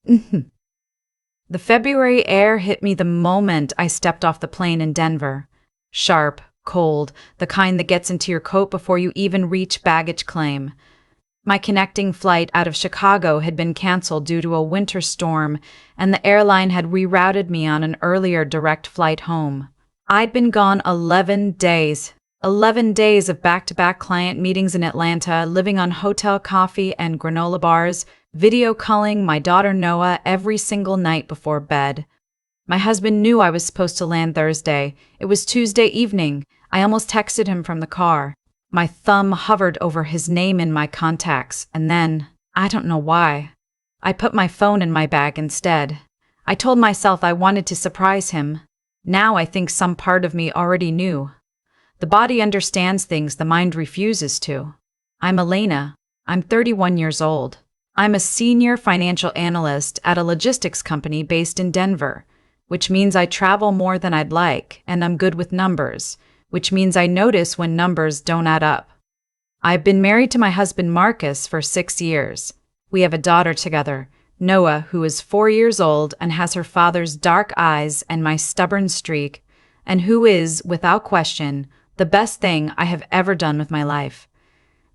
The February air hit me the moment I stepped off the plane in Denver. Sharp, cold, the kind that gets into your coat before you even reach baggage claim. My connecting flight out of Chicago had been canceled due to a winter storm, and the airline had rerouted me on an earlier direct flight home. I'd been gone 11 days. 11 days of back-to-back client meetings in Atlanta, living on hotel coffee and granola bars, video calling my daughter Noah every single night before bed. My husband knew I was supposed to land Thursday. It was Tuesday evening. I almost texted him from the car. My thumb hovered over his name in my contacts, and then, I don't know why, I put my phone in my bag instead. I told myself I wanted to surprise him. Now I think some part of me already knew. The body understands things the mind refuses to. I'm Elena. I'm 31 years old. I'm a senior financial analyst at a logistics company based in Denver, which means I travel more than I'd like, and I'm good with numbers, which means I notice when numbers don't add up. I've been married to my husband Marcus for 6 years. We have a daughter together, Noah, who is 4 years old and has her father's dark eyes and my stubborn streak, and who is, without question, the best thing I have ever done with my life.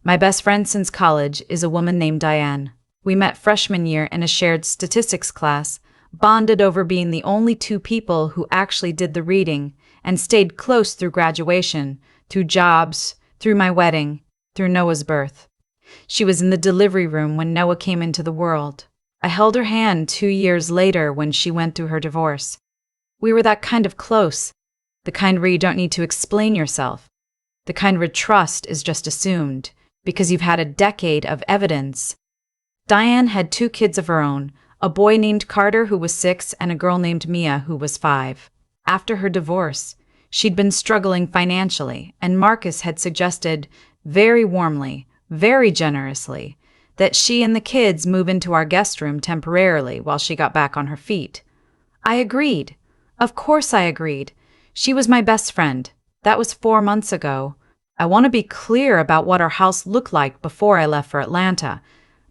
My best friend since college is a woman named Diane. We met freshman year in a shared statistics class, bonded over being the only two people who actually did the reading, and stayed close through graduation, through jobs, through my wedding, through Noah's birth. She was in the delivery room when Noah came into the world. I held her hand 2 years later when she went through her divorce. We were that kind of close, the kind where you don't need to explain yourself, the kind where trust is just assumed, because you've had a decade of evidence. Diane had 2 kids of her own, a boy named Carter who was 6 and a girl named Mia who was 5. After her divorce, she'd been struggling financially, and Marcus had suggested, very warmly, very generously, that she and the kids move into our guest room temporarily while she got back on her feet. I agreed. Of course I agreed. She was my best friend. That was 4 months ago. I want to be clear about what our house looked like before I left for Atlanta.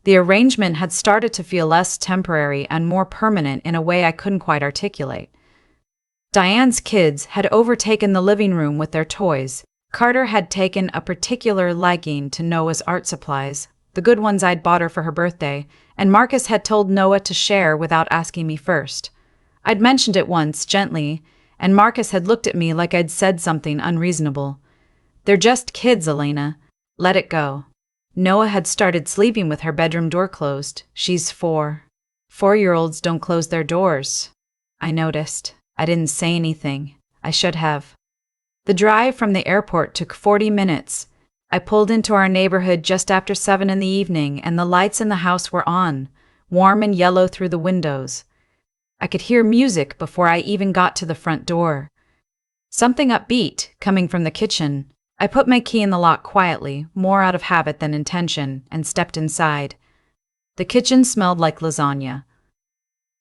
The arrangement had started to feel less temporary and more permanent in a way I couldn't quite articulate. Diane's kids had overtaken the living room with their toys. Carter had taken a particular liking to Noah's art supplies, the good ones I'd bought her for her birthday, and Marcus had told Noah to share without asking me first. I'd mentioned it once, gently, and Marcus had looked at me like I'd said something unreasonable. They're just kids, Elena. Let it go. Noah had started sleeping with her bedroom door closed. She's 4. 4-year-olds don't close their doors. I noticed. I didn't say anything. I should have. The drive from the airport took 40 minutes. I pulled into our neighborhood just after 7 in the evening, and the lights in the house were on, warm and yellow through the windows. I could hear music before I even got to the front door. Something upbeat, coming from the kitchen. I put my key in the lock quietly, more out of habit than intention, and stepped inside. The kitchen smelled like lasagna.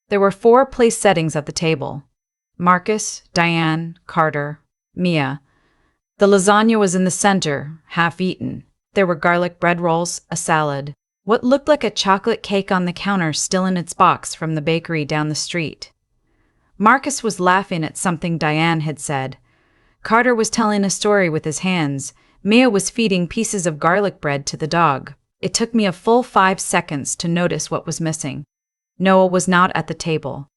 There were 4 place settings at the table. Marcus, Diane, Carter, Mia. The lasagna was in the center, half eaten. There were garlic bread rolls, a salad, what looked like a chocolate cake on the counter still in its box from the bakery down the street. Marcus was laughing at something Diane had said. Carter was telling a story with his hands. Mia was feeding pieces of garlic bread to the dog. It took me a full 5 seconds to notice what was missing. Noah was not at the table.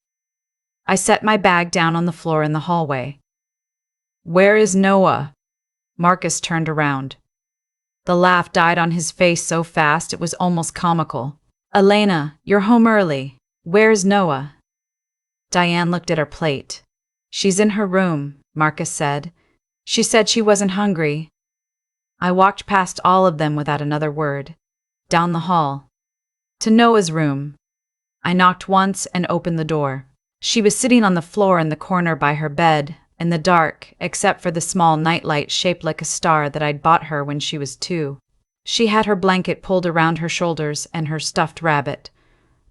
I set my bag down on the floor in the hallway. "Where is Noah?" Marcus turned around. The laugh died on his face so fast it was almost comical. "Elena, you're home early. Where's Noah?" Diane looked at her plate. "She's in her room," Marcus said. "She said she wasn't hungry." I walked past all of them without another word. Down the hall. To Noah's room. I knocked once and opened the door. She was sitting on the floor in the corner by her bed, in the dark, except for the small nightlight shaped like a star that I'd bought her when she was 2. She had her blanket pulled around her shoulders and her stuffed rabbit.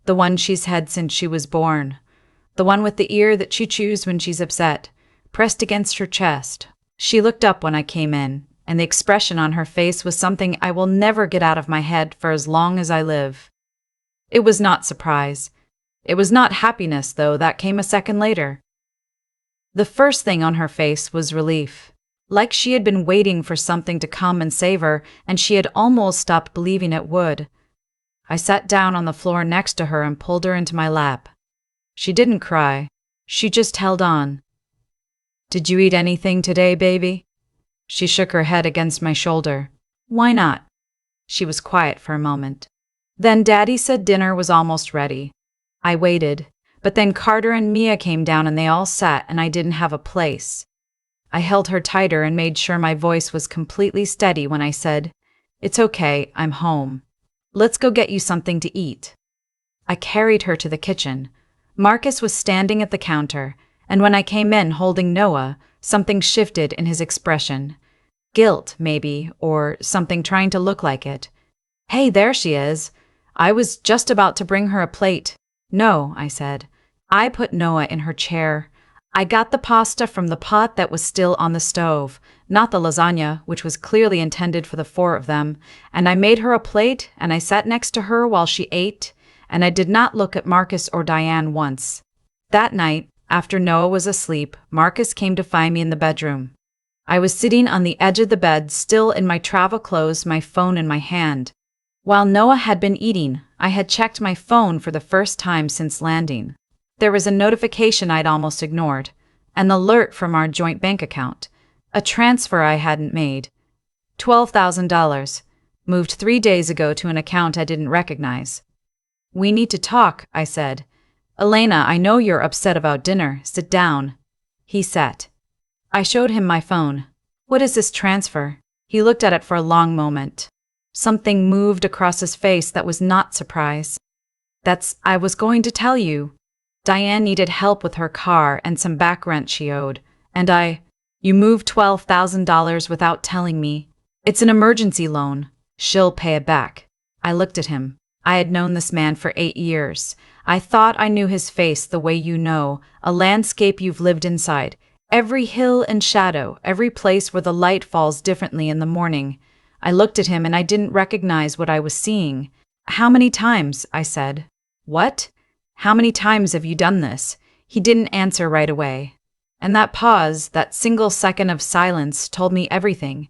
The one she's had since she was born. The one with the ear that she chews when she's upset, pressed against her chest. She looked up when I came in, and the expression on her face was something I will never get out of my head for as long as I live. It was not surprise. It was not happiness, though, that came a second later. The first thing on her face was relief. Like she had been waiting for something to come and save her, and she had almost stopped believing it would. I sat down on the floor next to her and pulled her into my lap. She didn't cry. She just held on. "Did you eat anything today, baby?" She shook her head against my shoulder. "Why not?" She was quiet for a moment. "Then Daddy said dinner was almost ready." I waited, but then Carter and Mia came down and they all sat and I didn't have a place. I held her tighter and made sure my voice was completely steady when I said, "It's okay, I'm home. Let's go get you something to eat." I carried her to the kitchen. Marcus was standing at the counter, and when I came in holding Noah, something shifted in his expression. Guilt, maybe, or something trying to look like it. "Hey, there she is. I was just about to bring her a plate." "No," I said. I put Noah in her chair. I got the pasta from the pot that was still on the stove, not the lasagna, which was clearly intended for the four of them, and I made her a plate, and I sat next to her while she ate, and I did not look at Marcus or Diane once. That night, after Noah was asleep, Marcus came to find me in the bedroom. I was sitting on the edge of the bed, still in my travel clothes, my phone in my hand. While Noah had been eating, I had checked my phone for the first time since landing. There was a notification I'd almost ignored, an alert from our joint bank account, a transfer I hadn't made. $12,000, moved 3 days ago to an account I didn't recognize. "We need to talk," I said. "Elena, I know you're upset about dinner. Sit down." He sat. I showed him my phone. "What is this transfer?" He looked at it for a long moment. Something moved across his face that was not surprise. I was going to tell you. Diane needed help with her car and some back rent she owed, and you moved $12,000 without telling me. It's an emergency loan. She'll pay it back." I looked at him. I had known this man for 8 years. I thought I knew his face the way you know, a landscape you've lived inside. Every hill and shadow, every place where the light falls differently in the morning. I looked at him and I didn't recognize what I was seeing. "How many times?" I said. "What? How many times have you done this?" He didn't answer right away. And that pause, that single second of silence, told me everything.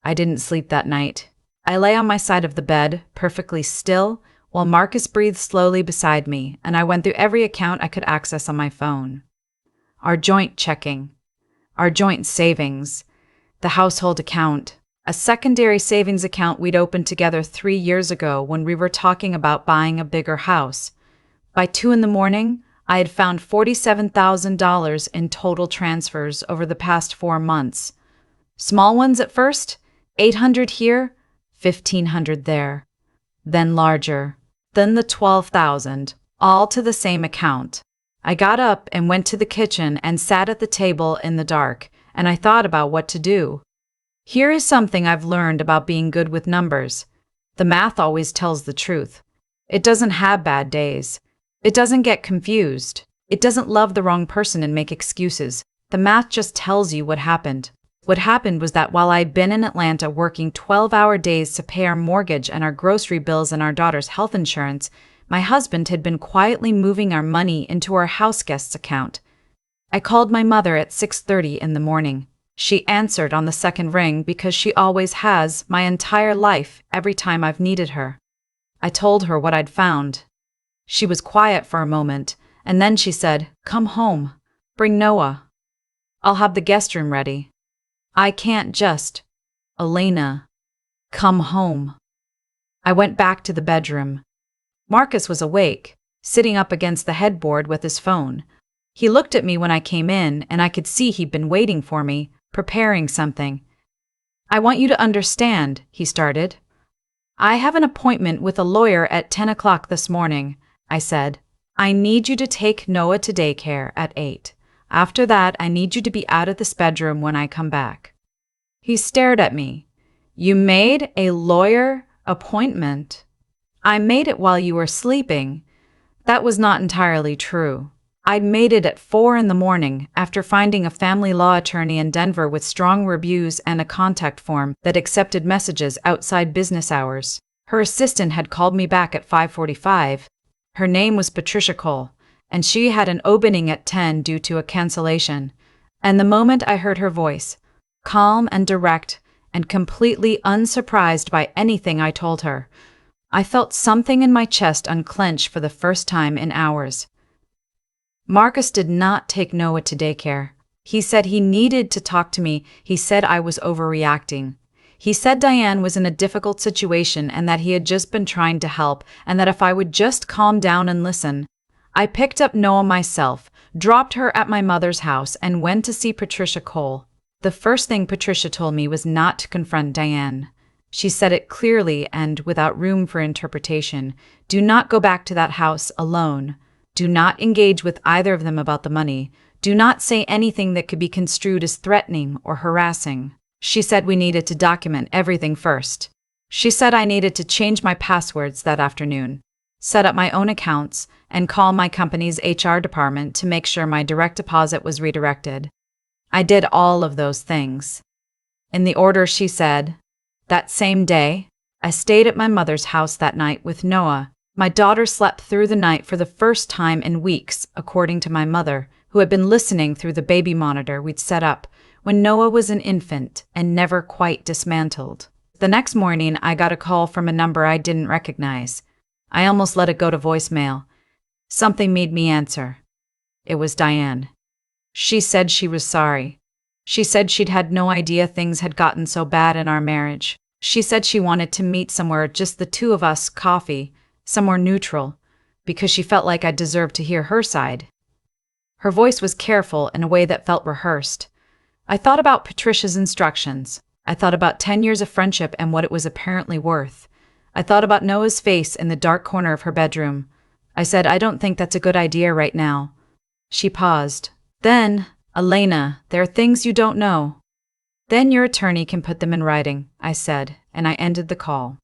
I didn't sleep that night. I lay on my side of the bed, perfectly still, while Marcus breathed slowly beside me, and I went through every account I could access on my phone. Our joint checking, our joint savings, the household account, a secondary savings account we'd opened together 3 years ago when we were talking about buying a bigger house. By 2 a.m, I had found $47,000 in total transfers over the past 4 months. Small ones at first, $800 here, $1,500 there. Then larger, then the $12,000, all to the same account. I got up and went to the kitchen and sat at the table in the dark, and I thought about what to do. Here is something I've learned about being good with numbers. The math always tells the truth. It doesn't have bad days. It doesn't get confused. It doesn't love the wrong person and make excuses. The math just tells you what happened. What happened was that while I'd been in Atlanta working 12-hour days to pay our mortgage and our grocery bills and our daughter's health insurance, my husband had been quietly moving our money into our house guests account. I called my mother at 6:30 in the morning. She answered on the second ring because she always has my entire life every time I've needed her. I told her what I'd found. She was quiet for a moment, and then she said, "Come home. Bring Noah. I'll have the guest room ready." I can't just. Elena, come home. I went back to the bedroom. Marcus was awake, sitting up against the headboard with his phone. He looked at me when I came in, and I could see he'd been waiting for me, preparing something. "I want you to understand," he started. "I have an appointment with a lawyer at 10 o'clock this morning," I said. "I need you to take Noah to daycare at 8. After that, I need you to be out of this bedroom when I come back." He stared at me. "You made a lawyer appointment?" "I made it while you were sleeping." That was not entirely true. I'd made it at 4 in the morning after finding a family law attorney in Denver with strong reviews and a contact form that accepted messages outside business hours. Her assistant had called me back at 5:45. Her name was Patricia Cole, and she had an opening at 10 due to a cancellation. And the moment I heard her voice, calm and direct, and completely unsurprised by anything I told her, I felt something in my chest unclench for the first time in hours. Marcus did not take Noah to daycare. He said he needed to talk to me. He said I was overreacting. He said Diane was in a difficult situation and that he had just been trying to help, and that if I would just calm down and listen. I picked up Noah myself, dropped her at my mother's house, and went to see Patricia Cole. The first thing Patricia told me was not to confront Diane. She said it clearly and without room for interpretation. Do not go back to that house alone. Do not engage with either of them about the money. Do not say anything that could be construed as threatening or harassing. She said we needed to document everything first. She said I needed to change my passwords that afternoon, set up my own accounts, and call my company's HR department to make sure my direct deposit was redirected. I did all of those things. In the order she said. That same day, I stayed at my mother's house that night with Noah. My daughter slept through the night for the first time in weeks, according to my mother, who had been listening through the baby monitor we'd set up when Noah was an infant and never quite dismantled. The next morning, I got a call from a number I didn't recognize. I almost let it go to voicemail. Something made me answer. It was Diane. She said she was sorry. She said she'd had no idea things had gotten so bad in our marriage. She said she wanted to meet somewhere, just the two of us, coffee, somewhere neutral, because she felt like I deserved to hear her side. Her voice was careful in a way that felt rehearsed. I thought about Patricia's instructions. I thought about 10 years of friendship and what it was apparently worth. I thought about Noah's face in the dark corner of her bedroom. I said, I don't think that's a good idea right now. She paused. Then, Elena, there are things you don't know. Then your attorney can put them in writing, I said, and I ended the call.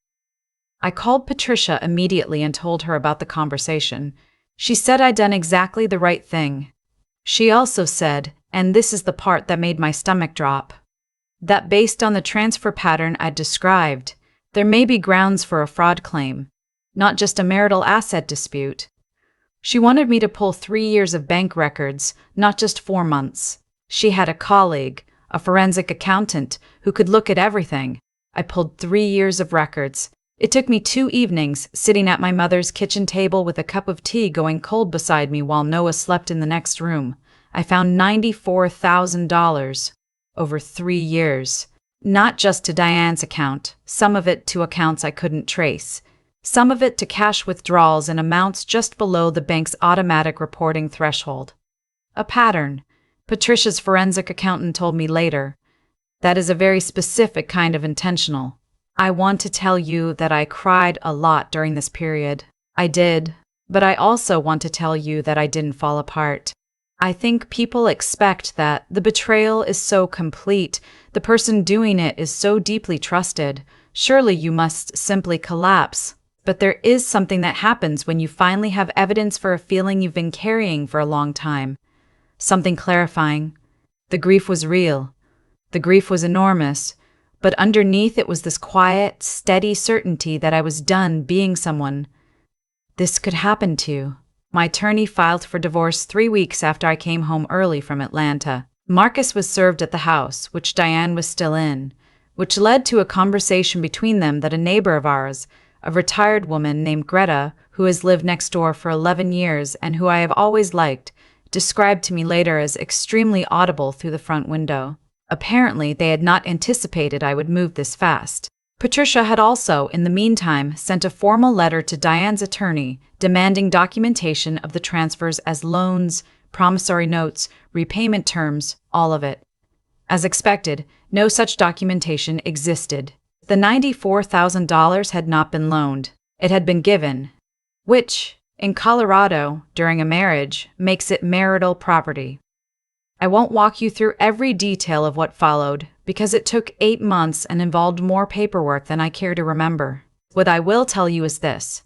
I called Patricia immediately and told her about the conversation. She said I'd done exactly the right thing. She also said, and this is the part that made my stomach drop, that based on the transfer pattern I'd described, there may be grounds for a fraud claim, not just a marital asset dispute. She wanted me to pull 3 years of bank records, not just 4 months. She had a colleague, a forensic accountant, who could look at everything. I pulled 3 years of records. It took me 2 evenings, sitting at my mother's kitchen table with a cup of tea going cold beside me while Noah slept in the next room. I found $94,000 over 3 years. Not just to Diane's account, some of it to accounts I couldn't trace. Some of it to cash withdrawals in amounts just below the bank's automatic reporting threshold. A pattern, Patricia's forensic accountant told me later. That is a very specific kind of intentional. I want to tell you that I cried a lot during this period. I did, but I also want to tell you that I didn't fall apart. I think people expect that the betrayal is so complete, the person doing it is so deeply trusted, surely you must simply collapse. But there is something that happens when you finally have evidence for a feeling you've been carrying for a long time. Something clarifying. The grief was real. The grief was enormous. But underneath it was this quiet, steady certainty that I was done being someone this could happen to. My attorney filed for divorce 3 weeks after I came home early from Atlanta. Marcus was served at the house, which Diane was still in, which led to a conversation between them that a neighbor of ours, a retired woman named Greta, who has lived next door for 11 years and who I have always liked, described to me later as extremely audible through the front window. Apparently, they had not anticipated I would move this fast. Patricia had also, in the meantime, sent a formal letter to Diane's attorney demanding documentation of the transfers as loans, promissory notes, repayment terms, all of it. As expected, no such documentation existed. The $94,000 had not been loaned. It had been given, which, in Colorado, during a marriage, makes it marital property. I won't walk you through every detail of what followed, because it took 8 months and involved more paperwork than I care to remember. What I will tell you is this.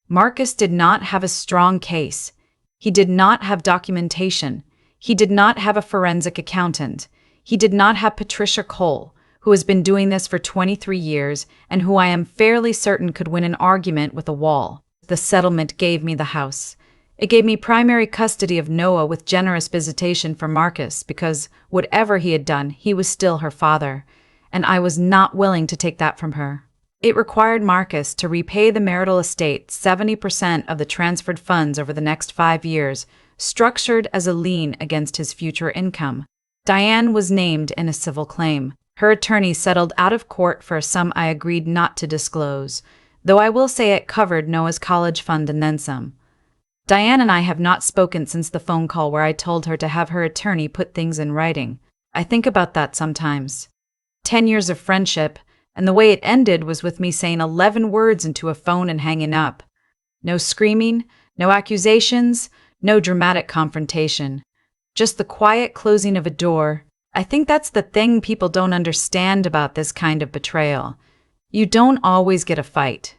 Marcus did not have a strong case. He did not have documentation. He did not have a forensic accountant. He did not have Patricia Cole, who has been doing this for 23 years and who I am fairly certain could win an argument with a wall. The settlement gave me the house. It gave me primary custody of Noah with generous visitation for Marcus because, whatever he had done, he was still her father, and I was not willing to take that from her. It required Marcus to repay the marital estate 70% of the transferred funds over the next 5 years, structured as a lien against his future income. Diane was named in a civil claim. Her attorney settled out of court for a sum I agreed not to disclose, though I will say it covered Noah's college fund and then some. Diane and I have not spoken since the phone call where I told her to have her attorney put things in writing. I think about that sometimes. 10 years of friendship, and the way it ended was with me saying 11 words into a phone and hanging up. No screaming, no accusations, no dramatic confrontation. Just the quiet closing of a door. I think that's the thing people don't understand about this kind of betrayal. You don't always get a fight.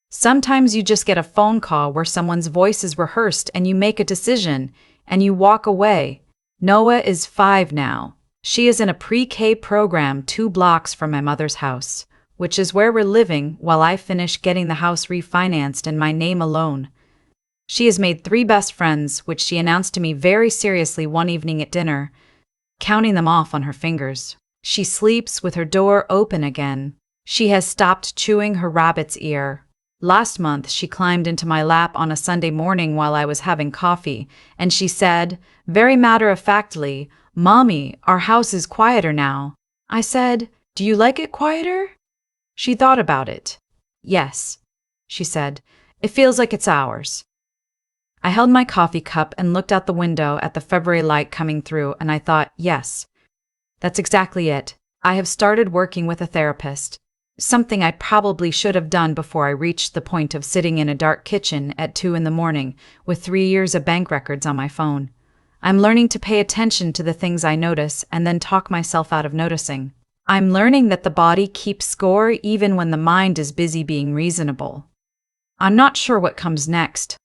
Sometimes you just get a phone call where someone's voice is rehearsed and you make a decision, and you walk away. Noah is 5 now. She is in a pre-K program 2 blocks from my mother's house, which is where we're living while I finish getting the house refinanced in my name alone. She has made 3 best friends, which she announced to me very seriously one evening at dinner, counting them off on her fingers. She sleeps with her door open again. She has stopped chewing her rabbit's ear. Last month, she climbed into my lap on a Sunday morning while I was having coffee, and she said, very matter-of-factly, "Mommy, our house is quieter now." I said, "Do you like it quieter?" She thought about it. "Yes," she said. "It feels like it's ours." I held my coffee cup and looked out the window at the February light coming through, and I thought, yes, that's exactly it. I have started working with a therapist, something I probably should have done before I reached the point of sitting in a dark kitchen at 2 a.m. with 3 years of bank records on my phone. I'm learning to pay attention to the things I notice and then talk myself out of noticing. I'm learning that the body keeps score even when the mind is busy being reasonable. I'm not sure what comes next.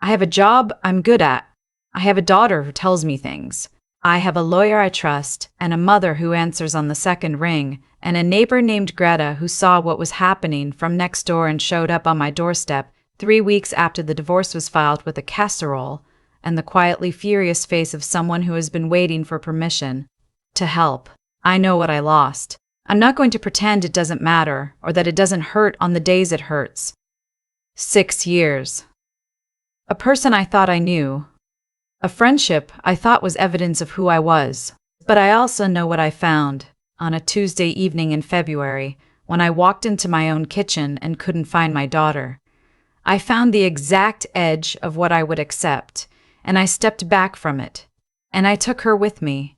I have a job I'm good at. I have a daughter who tells me things. I have a lawyer I trust, and a mother who answers on the second ring, and a neighbor named Greta who saw what was happening from next door and showed up on my doorstep 3 weeks after the divorce was filed with a casserole, and the quietly furious face of someone who has been waiting for permission to help. I know what I lost. I'm not going to pretend it doesn't matter, or that it doesn't hurt on the days it hurts. 6 years. A person I thought I knew. A friendship I thought was evidence of who I was. But I also know what I found on a Tuesday evening in February when I walked into my own kitchen and couldn't find my daughter. I found the exact edge of what I would accept, and I stepped back from it. And I took her with me.